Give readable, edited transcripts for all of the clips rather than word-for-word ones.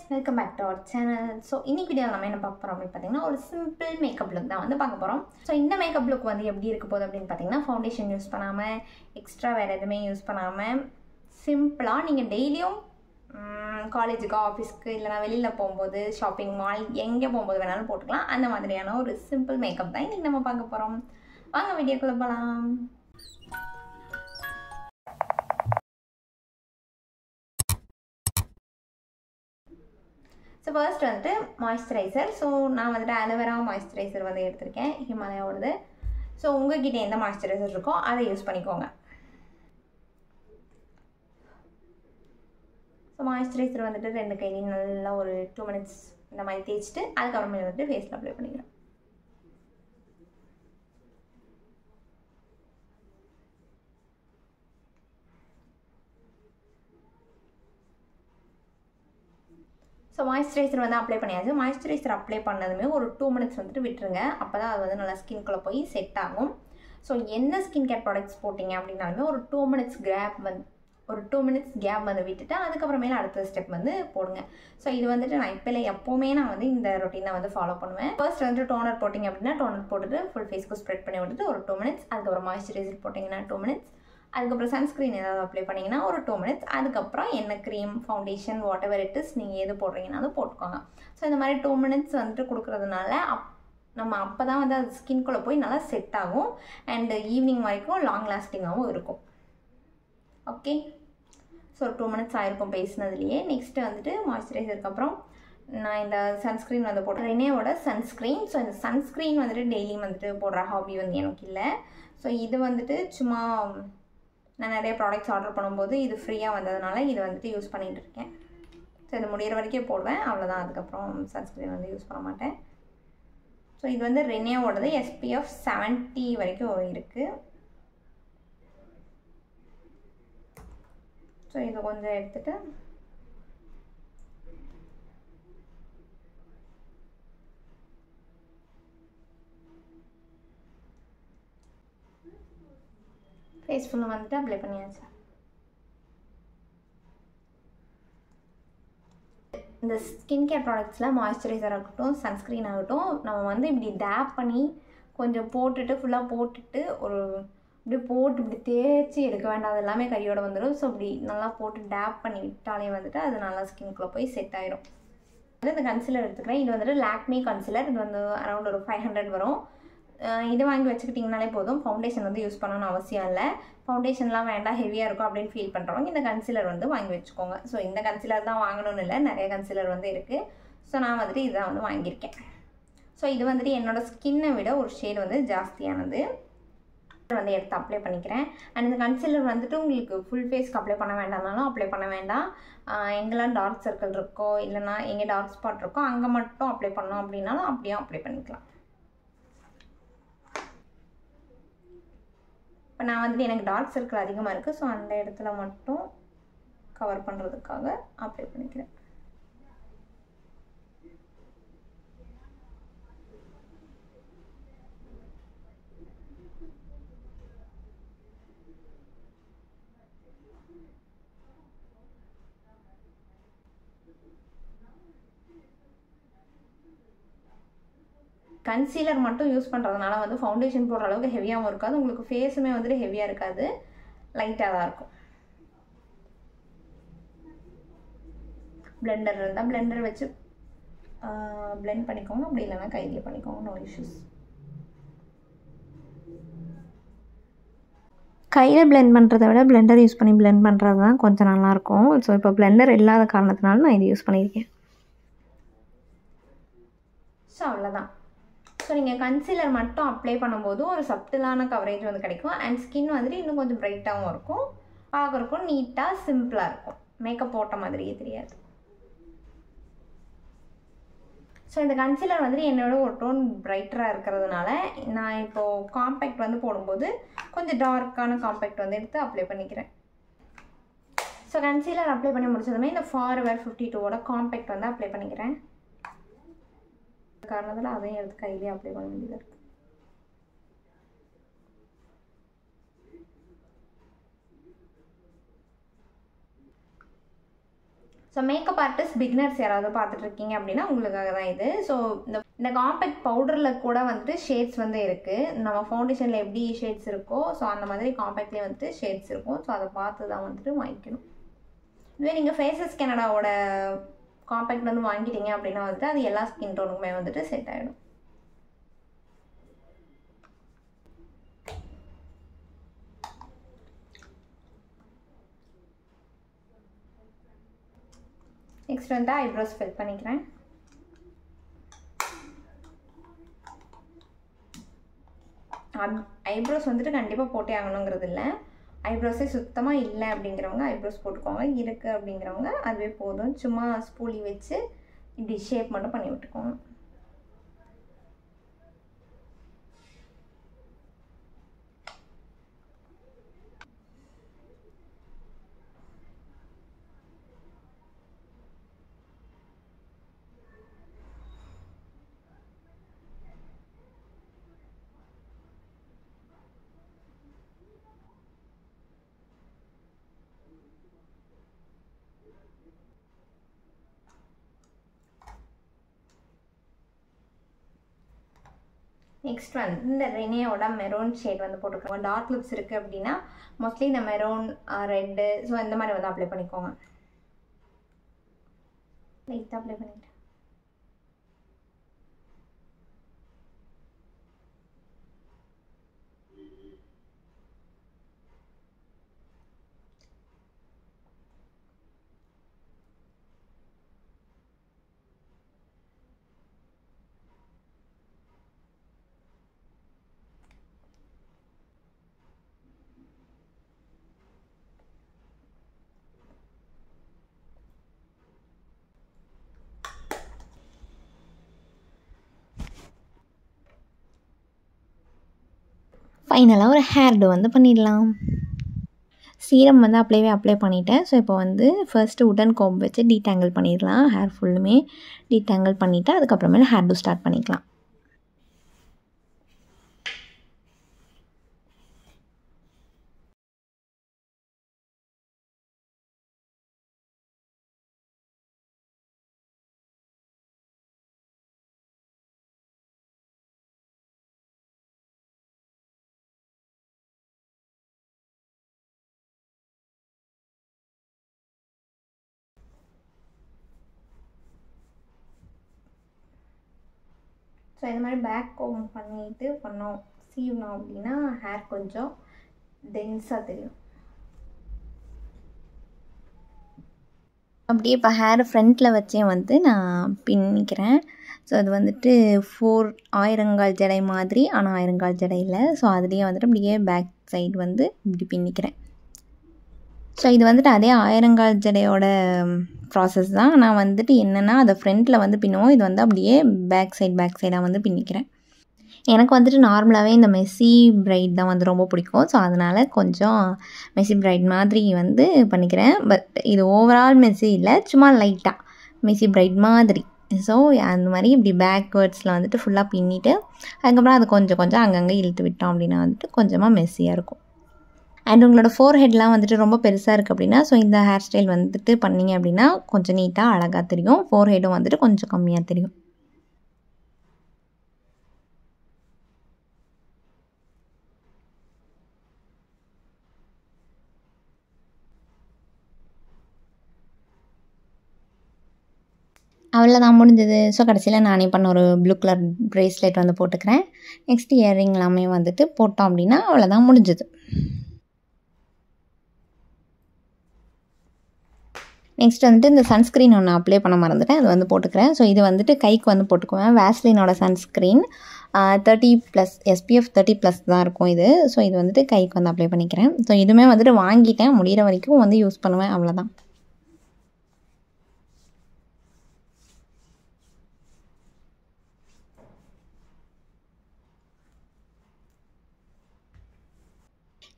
Welcome back to our channel. So இன்னைக்கு video நம்ம என்ன பார்க்க போகிறோம் அப்படின்னு பார்த்தீங்கன்னா ஒரு சிம்பிள் மேக்கப் லுக் தான் வந்து பார்க்க போகிறோம். ஸோ இந்த மேக்கப் லுக் வந்து எப்படி இருக்க போகுது அப்படின்னு பார்த்தீங்கன்னா ஃபவுண்டேஷன் யூஸ் பண்ணாமல் எக்ஸ்ட்ரா வேறு எதுவுமே யூஸ் பண்ணாமல் சிம்பிளாக நீங்கள் டெய்லியும் காலேஜுக்கு ஆஃபீஸ்க்கு இல்லைனா வெளியில் போகும்போது ஷாப்பிங் மால் எங்கே போகும்போது வேணாலும் போட்டுக்கலாம். அந்த மாதிரியான ஒரு சிம்பிள் மேக்கப் தான் இன்றைக்கி நம்ம பார்க்க போகிறோம். வாங்க வீடியோக்குள்ளே போகலாம். ஸோ ஃபர்ஸ்ட் வந்துட்டு மாய்ஸ்சரைசர். ஸோ நான் வந்துட்டு அலோவேரா மாய்ஸ்சரைசர் வந்து எடுத்திருக்கேன், ஹிமாலயாவோடது. ஸோ உங்கள்கிட்ட எந்த மாய்ஸ்சரைசர் இருக்கோ அதை யூஸ் பண்ணிக்கோங்க. ஸோ மாய்ஸ்சரைசர் வந்துட்டு 2 கையிலையும் நல்லா ஒரு 2 மினிட்ஸ் இந்த மாதிரி தேய்ச்சிட்டு அதுக்கப்புறமே வந்துட்டு ஃபேஸில் அப்ளை பண்ணிக்கிறேன். ஸோ மாய்ஸ்சரைசர் வந்து அப்ளை பண்ணியாச்சு. மாய்ஸ்சரைசர் அப்ளை பண்ணதுமே ஒரு 2 மினிட்ஸ் வந்துட்டு விட்டுருங்க. அப்போ தான் அது வந்து நல்லா ஸ்கின்குள்ளே போய் செட் ஆகும். ஸோ என்ன ஸ்கின் கேர் ப்ராடக்ட்ஸ் போட்டிங்க அப்படின்னாலுமே ஒரு 2 மினிட்ஸ் கேப் வந்து விட்டுட்டு அதுக்கப்புறமேல அடுத்த ஸ்டெப் வந்து போடுங்க. ஸோ இது வந்துட்டு நான் எப்போவுமே நான் வந்து இந்த ரொட்டீனை வந்து ஃபாலோ பண்ணுவேன். ஃபர்ஸ்ட் வந்துட்டு டோனர் போட்டிங்க அப்படின்னா டோனர் போட்டுட்டு ஃபுல் ஃபேஸ்க்கு ஸ்ப்ரெட் பண்ணி விட்டுட்டு ஒரு 2 மினிட்ஸ், அதுக்கப்புறம் மாய்ஸ்சரைசர் போட்டிங்கன்னா 2 மினிட்ஸ், அதுக்கப்புறம் சன்ஸ்க்ரீன் ஏதாவது அப்ளை பண்ணிங்கன்னா ஒரு 2 மினிட்ஸ், அதுக்கப்புறம் என்ன cream foundation what ever it is நீங்கள் எது போடுறீங்கனாலும் போட்டுக்கோங்க. ஸோ இந்த மாதிரி 2 மினிட்ஸ் வந்துட்டு கொடுக்குறதுனால நம்ம அப்போ தான் வந்து அது ஸ்கின்குள்ளே போய் நல்லா செட் ஆகும் அண்டு ஈவினிங் வரைக்கும் லாங் லாஸ்டிங்காகவும் இருக்கும். ஓகே, ஸோ ஒரு 2 மினிட்ஸ் ஆகிருக்கும் பேசினதுலேயே. நெக்ஸ்ட்டு வந்துட்டு மாய்ஸ்சரைசருக்கு அப்புறம் நான் இந்த சன்ஸ்க்ரீன் வந்து போட்டேன், ரெனேவோட சன்ஸ்க்ரீன். ஸோ இந்த சன்ஸ்க்ரீன் வந்துட்டு டெய்லியும் வந்துட்டு போடுற ஹாபி வந்து எனக்கு இல்லை. ஸோ இது வந்துட்டு சும்மா நான் நிறைய ப்ராடக்ட்ஸ் ஆர்டர் பண்ணும்போது இது ஃப்ரீயாக வந்ததுனால இது வந்துட்டு யூஸ் பண்ணிகிட்டு இருக்கேன். ஸோ இது முடிகிற வரைக்கும் போடுவேன், அவ்வளோதான். அதுக்கப்புறம் சன்ஸ்க்ரீன் வந்து யூஸ் பண்ண மாட்டேன். ஸோ இது வந்து ரெனேவோடது SPF 70 வரைக்கும் இருக்குது. ஸோ இதை கொஞ்சம் எடுத்துகிட்டு ஃபேஸ் ஃபுல்லாக வந்துட்டு அப்ளை பண்ணியாச்சு. இந்த ஸ்கின் கேர் ப்ராடக்ட்ஸில் மாய்ஸ்சரைசர் ஆகட்டும் சன்ஸ்க்ரீன் ஆகட்டும் நம்ம வந்து இப்படி டேப் பண்ணி கொஞ்சம் போட்டுட்டு ஃபுல்லாக போட்டுட்டு ஒரு இப்படி தேய்ச்சி எடுக்க வேண்டாம், அது எல்லாமே கையோட வந்துடும். ஸோ இப்படி நல்லா போட்டு டேப் பண்ணி விட்டாலே வந்துட்டு அது நல்லா ஸ்கின்குள்ளே போய் செட் ஆயிரும். இந்த கன்சிலர் எடுத்துக்கிறேன். இது வந்துட்டு லாக்மி கன்சிலர். இது வந்து அரௌண்ட் ஒரு 500 வரும். இது வாங்கி வச்சுக்கிட்டிங்கனாலே போதும், ஃபவுண்டேஷன் வந்து யூஸ் பண்ணணும்னு அவசியம் இல்லை. ஃபவுண்டேஷன்லாம் வேண்டாம், ஹெவியாக இருக்கும் அப்படின்னு ஃபீல் பண்ணுறவங்க இந்த கன்சிலர் வந்து வாங்கி வச்சுக்கோங்க. ஸோ இந்த கன்சிலர் தான் வாங்கணும்னு இல்லை, நிறைய கன்சிலர் வந்து இருக்குது. ஸோ நான் வந்துட்டு இதுதான் வந்து வாங்கியிருக்கேன். ஸோ இது வந்துட்டு என்னோடய ஸ்கின்னை விட ஒரு ஷேட் வந்து ஜாஸ்தியானது வந்து எடுத்து அப்ளை பண்ணிக்கிறேன். அண்ட் இந்த கன்சிலர் வந்துட்டு உங்களுக்கு ஃபுல் ஃபேஸ்க்கு அப்ளை பண்ண வேண்டாம்னாலும் அப்ளை பண்ண வேண்டாம். எங்கெல்லாம் டார்க் சர்க்கிள் இருக்கோ இல்லைனா எங்கே டார்க் ஸ்பாட் இருக்கோ அங்கே மட்டும் அப்ளை பண்ணோம் அப்படின்னாலும் அப்படியே அப்ளை பண்ணிக்கலாம். இப்போ நான் வந்துட்டு எனக்கு டார்க் சர்க்கிள் அதிகமாக இருக்குது, ஸோ அந்த இடத்துல மட்டும் கவர் பண்ணுறதுக்காக அப்ளை பண்ணிக்கிறேன். கன்சீலர் மட்டும் யூஸ் பண்ணுறதுனால வந்து ஃபவுண்டேஷன் போடுற அளவுக்கு ஹெவியாகவும் இருக்காது, உங்களுக்கு ஃபேஸுமே வந்துட்டு ஹெவியாக இருக்காது, லைட்டாக தான் இருக்கும். பிளெண்டர் இருந்தால் பிளெண்டர் வச்சு பிளெண்ட் பண்ணிக்கோங்க, அப்படி இல்லைன்னா கையிலே பண்ணிக்கோங்க, நோ இஷ்யூஸ். கையில் பிளெண்ட் பண்ணுறத விட பிளெண்டர் யூஸ் பண்ணி பிளெண்ட் பண்ணுறது தான் கொஞ்சம் நல்லாயிருக்கும். ஸோ இப்போ பிளெண்டர் இல்லாத காரணத்தினால நான் இது யூஸ் பண்ணியிருக்கேன். ஸோ அவ்வளோதான். ஸோ நீங்கள் கன்சீலர் மட்டும் அப்ளை பண்ணும்போது ஒரு சப்டிலான கவரேஜ் வந்து கிடைக்கும் அண்ட் ஸ்கின் வந்துட்டு இன்னும் கொஞ்சம் பிரைட்டாகவும் இருக்கும், பார்க்குறக்கும் நீட்டாக சிம்பிளாக இருக்கும், மேக்கப் போட்ட மாதிரியே தெரியாது. ஸோ இந்த கன்சீலர் வந்துட்டு என்னோட ஒரு டோன் பிரைட்டராக இருக்கிறதுனால நான் இப்போது காம்பேக்ட் வந்து போடும்போது கொஞ்சம் டார்க்கான காம்பேக்ட் வந்து எடுத்து அப்ளை பண்ணிக்கிறேன். ஸோ கன்சீலர் அப்ளை பண்ணி முடிச்சதுமே இந்த ஃபார்வர் 52ஓட காம்பேக்ட் வந்து அப்ளை பண்ணிக்கிறேன். காரணத்தில் அதையும் எடுத்து கையிலே அப்ளை பண்ண வேண்டியதாக இருக்குது. ஸோ மேக்கப் ஆர்டிஸ்ட் பிகினர்ஸ் யாராவது பார்த்துட்டு இருக்கீங்க அப்படின்னா உங்களுக்காக தான் இது. ஸோ இந்த காம்பேக்ட் பவுடரில் கூட வந்துட்டு ஷேட்ஸ் வந்து இருக்குது. நம்ம ஃபவுண்டேஷனில் எப்படி ஷேட்ஸ் இருக்கோ ஸோ அந்த மாதிரி காம்பேக்ட்லேயே வந்துட்டு ஷேட்ஸ் இருக்கும். ஸோ அதை பார்த்து தான் வந்துட்டு வாங்கிக்கணும். இதுவே நீங்கள் ஃபேஸஸ் கனடாவோட காம்பேக்ட் வந்து வாங்கிட்டீங்க அப்படின்னா வந்துட்டு அது எல்லா ஸ்கின் டோனுக்குமே வந்துட்டு செட் ஆகிடும். நெக்ஸ்ட் வந்து ஐப்ரோஸ் ஃபில் பண்ணிக்கிறேன். ஐப்ரோஸ் வந்துட்டு கண்டிப்பாக போட்டே ஆகணுங்கிறது இல்லை. ஐப்ரோஸே சுத்தமாக இல்லை அப்படிங்கிறவங்க ஐப்ரோஸ் போட்டுக்கோங்க. இருக்குது அப்படிங்கிறவங்க அதுவே போதும். சும்மா ஸ்பூலி வச்சு இப்படி ஷேப் மட்டும் பண்ணி விட்டுக்கோங்க. நெக்ஸ்ட் வந்து இந்த ரெனேயோட மெரூன் ஷேட் வந்து போட்டுக்கோங்க. டார்க் லிப்ஸ் இருக்குது அப்படின்னா மோஸ்ட்லி இந்த மெரூன், ரெட்டு ஸோ இந்த மாதிரி வந்து அப்ளை பண்ணிக்கோங்க. லைட்டாக அப்ளை பண்ணிட்டேன். ஃபைனலாக ஒரு ஹேர் டூ வந்து பண்ணிடலாம். சீரம் வந்து அப்ளை பண்ணிட்டேன். ஸோ இப்போ வந்து ஃபர்ஸ்ட்டு உடன் கோம்பு வச்சு டீடாங்கிள் பண்ணிடலாம். ஹேர் ஃபுல்லுமே டீடாங்கிள் பண்ணிவிட்டு அதுக்கப்புறமேல ஹேர் டூ ஸ்டார்ட் பண்ணிக்கலாம். ஸோ இந்த மாதிரி பேக் கோம் பண்ணிட்டு சீவணும் அப்படின்னா ஹேர் கொஞ்சம் டென்ஸாக தெரியும். அப்படியே இப்போ ஹேர் ஃப்ரண்ட்டில் வச்சே வந்து நான் பின்னிக்கிறேன். ஸோ அது வந்துட்டு 4 ஆயிரங்கால் ஜடை மாதிரி, ஆனால் ஆயிரங்கால் ஜடை இல்லை. ஸோ அதுலேயே வந்துட்டு அப்படியே பேக் சைடு வந்து இப்படி பின்னிக்கிறேன். ஸோ இது வந்துட்டு அதே ஆயிரங்கால் ஜடையோட ப்ராசஸ் தான். நான் வந்துட்டு என்னென்னா அதை ஃப்ரண்ட்டில் வந்து பின்னுவோம். இது வந்து அப்படியே பேக் சைடாக வந்து பின்னிக்கிறேன். எனக்கு வந்துட்டு நார்மலாகவே இந்த மெஸ்ஸி பிரைட் தான் வந்து ரொம்ப பிடிக்கும். ஸோ அதனால் கொஞ்சம் மெஸ்ஸி பிரைட் மாதிரி வந்து பண்ணிக்கிறேன். பட் இது ஓவரால் மெஸ்ஸி இல்லை, சும்மா லைட்டாக மெஸ்ஸி பிரைட் மாதிரி. ஸோ அந்த மாதிரி இப்படி பேக்வேர்ட்ஸில் வந்துட்டு ஃபுல்லாக பின்னிட்டு அதுக்கப்புறம் அதை கொஞ்சம் அங்கங்கே இழுத்து விட்டோம் அப்படின்னா வந்துட்டு கொஞ்சமாக மெஸ்ஸியாக இருக்கும். அண்ட் உங்களோட ஃபோர்ஹெட்லாம் வந்துட்டு ரொம்ப பெருசாக இருக்குது அப்படின்னா ஸோ இந்த ஹேர் ஸ்டைல் வந்துட்டு பண்ணிங்க அப்படின்னா கொஞ்சம் நீட்டாக அழகாக தெரியும். ஃபோர்ஹெட்டும் வந்துட்டு கொஞ்சம் கம்மியாக தெரியும். அவ்வளோதான் முடிஞ்சது. ஸோ கடைசியில் நானே பண்ண ஒரு ப்ளூ கலர் ப்ரேஸ்லெட் வந்து போட்டுக்கிறேன். நெக்ஸ்ட் இயரிங் எல்லாமே வந்துட்டு போட்டோம் அப்படின்னா அவ்வளோதான் முடிஞ்சது. நெக்ஸ்ட் வந்துட்டு இந்த சன்ஸ்க்ரீன் ஒன்று அப்ளை பண்ண மறந்துட்டேன், அது வந்து போட்டுக்கிறேன். ஸோ இது வந்துட்டு கைக்கு வந்து போட்டுக்குவேன். வேஸ்லினோட சன்ஸ்க்ரீன் 30+ SPF 30+ தான் இருக்கும் இது. ஸோ இது வந்துட்டு கைக்கு வந்து அப்ளை பண்ணிக்கிறேன். ஸோ இதுவுமே வந்துட்டு வாங்கிட்டேன், முடிகிற வரைக்கும் வந்து யூஸ் பண்ணுவேன், அவ்வளோதான்.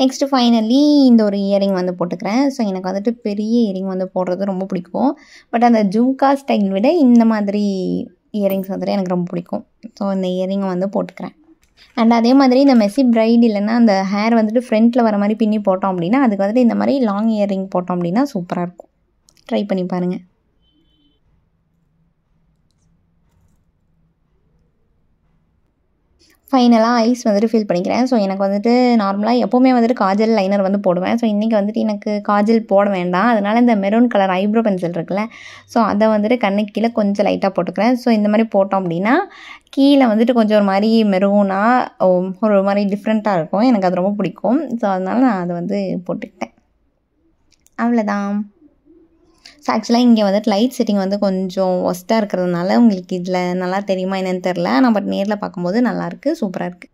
நெக்ஸ்ட்டு ஃபைனலி இந்த ஒரு இயரிங் வந்து போட்டுக்கிறேன். ஸோ எனக்கு வந்துட்டு பெரிய இயரிங் வந்து போடுறது ரொம்ப பிடிக்கும். பட் அந்த ஜும்கா ஸ்டைல் விட இந்த மாதிரி இயரிங்ஸ் வந்துட்டு எனக்கு ரொம்ப பிடிக்கும். ஸோ இந்த இயரிங்கை வந்து போட்டுக்கிறேன். அண்ட் அதே மாதிரி இந்த மெஸ்ஸி பிரைட் இல்லைன்னா அந்த ஹேர் வந்துட்டு ஃப்ரண்ட்டில் வர மாதிரி பின்னி போட்டோம் அப்படின்னா அதுக்கு வந்துட்டு இந்த மாதிரி லாங் இயரிங் போட்டோம் அப்படின்னா சூப்பராக இருக்கும். ட்ரை பண்ணி பாருங்கள். ஃபைனலாக ஐஸ் வந்துட்டு ஃபில் பண்ணிக்கிறேன். ஸோ எனக்கு வந்துட்டு நார்மலாக எப்போவுமே வந்துட்டு காஜல் லைனர் வந்து போடுவேன். ஸோ இன்றைக்கி வந்துட்டு எனக்கு காஜல் போட வேண்டாம். அதனால் இந்த மெரூன் கலர் ஐப்ரோ பென்சில் இருக்குல்ல, ஸோ அதை வந்துட்டு கண்ணுக்கு கீழே கொஞ்சம் லைட்டாக போட்டுக்கிறேன். ஸோ இந்த மாதிரி போட்டோம் அப்படின்னா கீழே வந்துட்டு கொஞ்சம் ஒரு மாதிரி மெரூனாக ஒரு மாதிரி டிஃப்ரெண்ட்டாக இருக்கும். எனக்கு அது ரொம்ப பிடிக்கும். ஸோ அதனால் நான் அதை வந்து போட்டுக்கிட்டேன். அவ்வளோதான். ஸோ ஆக்சுவலாக இங்கே வந்துட்டு லைட் செட்டிங் வந்து கொஞ்சம் ஒஸ்ட்டாக இருக்கிறதுனால உங்களுக்கு இதில் நல்லா தெரியுமா என்னென்னு தெரில. நான் பட் நேரில் பார்க்கும்போது நல்லாயிருக்கு, சூப்பராக இருக்குது.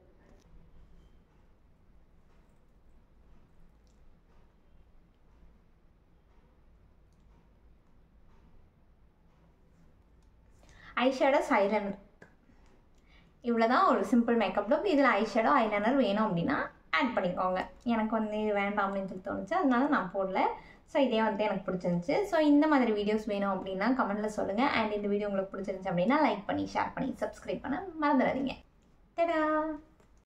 ஐஷேடோஸ் ஐலைனர் இவ்வளோதான். ஒரு சிம்பிள் மேக்கப் லுக். இதில் ஐஷேடோ ஐலைனர் வேணும் அப்படின்னா ஆட் பண்ணிக்கோங்க. எனக்கு வந்து இது வேண்டாம் அப்படின்னு சொல்லி தோணுச்சு, அதனால நான் போடல. ஸோ இதே வந்து எனக்கு பிடிச்சிருந்துச்சு. ஸோ இந்த மாதிரி வீடியோஸ் வேணும் அப்படின்னா கமெண்ட்டில் சொல்லுங்கள். அண்ட் இந்த வீடியோ உங்களுக்கு பிடிச்சிருந்துச்சு அப்படின்னா லைக் பண்ணி ஷேர் பண்ணி சப்ஸ்கிரைப் பண்ண மறந்துடாதீங்க. டடா.